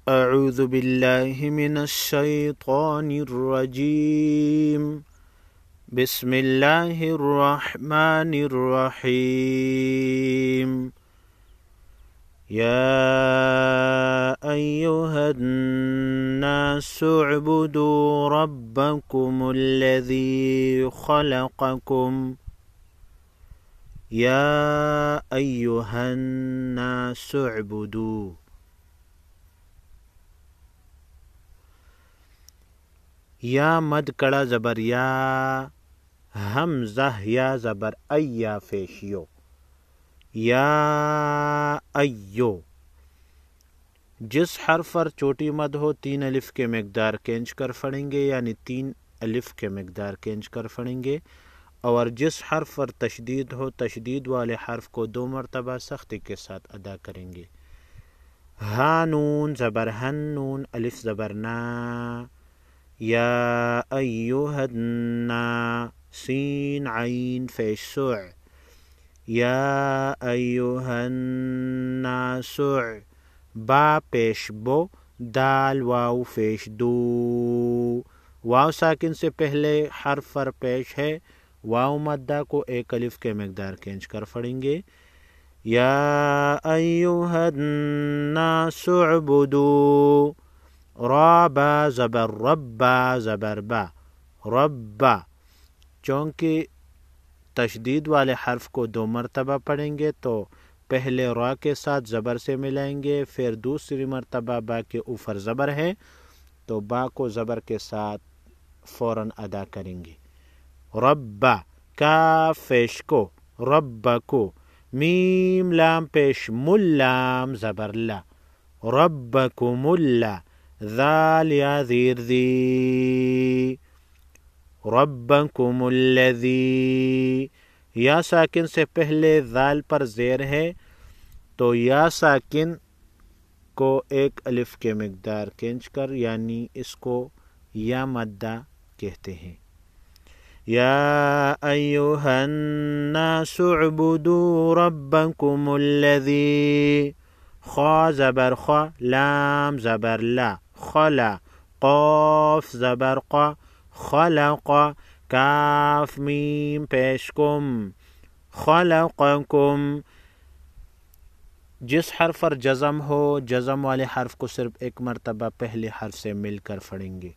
اعوذ باللہ من الشیطان الرجیم بسم اللہ الرحمن الرحیم یا ایہا الناس اعبدوا ربکم الذی خلقکم یا ایہا الناس اعبدوا. یا مد کڑا زبر یا، حمزہ یا زبر ایا فیشیو، یا ایو. جس حرف پر چھوٹی مد ہو 3 الف کے مقدار کھینچ کر پڑھیں گے، یعنی 3 الف کے مقدار کھینچ کر پڑھیں گے، اور جس حرف پر تشدید ہو تشدید والے حرف کو 2 مرتبہ سختی کے ساتھ ادا کریں گے. ہا نون زبر ہن، نون الف زبر نا، یا ایہا الناس، سین عین پیش سع، یا ایہا الناس، با پیش بو، دال واو پیش دو. واو ساکن سے پہلے حرف پر پیش ہے، واو مدہ کو 1 الف کے مقدار کھینچ کر پڑھیں گے. یا ایہا الناس اعبدوا، را با زبر ربا زبر با، ربا. چونکہ تشدید والے حرف کو 2 مرتبہ پڑھیں گے تو پہلے را کے ساتھ زبر سے ملائیں گے، پھر دوسری مرتبہ با کے اوپر زبر ہے تو با کو زبر کے ساتھ فوراً ادا کریں گے. ربا، کاف پیش کو، ربا کو، میم لام پیش ملام زبر لا، ربکم اللہ. ذال یا زیر ذی، ربکم الذی. یا ساکن سے پہلے ذال پر زیر ہے تو یا ساکن کو 1 الف کے مقدار کھینچ کر، یعنی اس کو یا مدہ کہتے ہیں. یا ایہا الناس اعبدوا ربکم الذی، خا زبر خا، لام زبر لا، خلا، قاف زبر قا، خلق، کاف میم پیش کم، خلقکم. جس حرف پر جزم ہو جزم والے حرف کو صرف 1 مرتبہ پہلے حرف سے مل کر پڑھیں گے.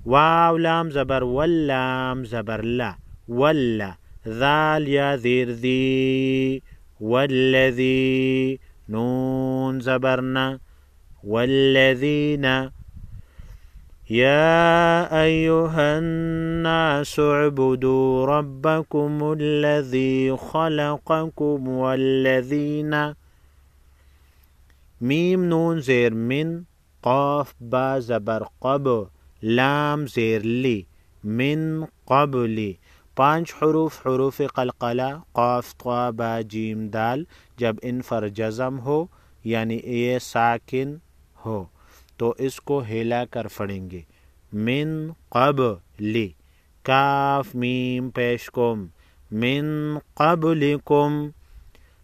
واو لام زبر واللام زبر لا، ولا. ذال یا زیر ذی، والذی، نون زبرنا، والذین. یا ایہا الناس اعبدوا ربکم الذی خلقکم والذین. میم نون زیر من، قاف با زبر قب، لام زیر لی، من قبلی. 5 حروف حروف قلقلہ، قاف طا با جیم دال. جب ان پر جزم ہو یعنی یہ ساکن ہو تو اس کو ہلا کر پڑھیں گے. من قبلی، کاف میم پیش کم، من قبلکم.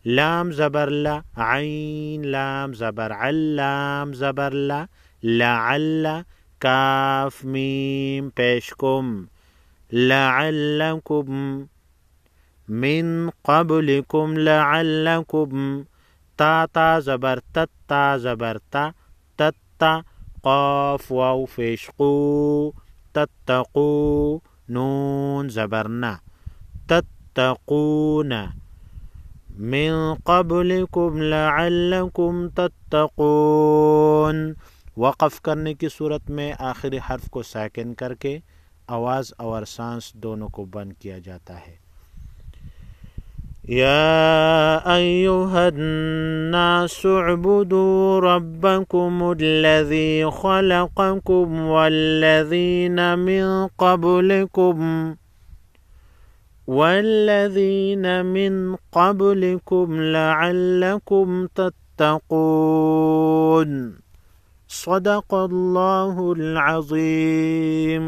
لام زبر لا، عین لام زبر علام زبر لا، لعل، کاف میم پیش کم، لعلکم. من قبلکم لعلکم. تا تا زبر تت، تا زبر تا، تتا. قاف واو پیش قو، تتقو، نون زبرنا، تتقون. من قبلکم لعلکم تتقون. وقف کرنے کی صورت میں آخری حرف کو ساکن کر کے آواز اور سانس دونوں کو بند کیا جاتا ہے. یا ایہا الناس اعبدوا ربکم الذی خلقکم والذین من قبلکم لعلکم تتقون. صدق اللہ العظیم.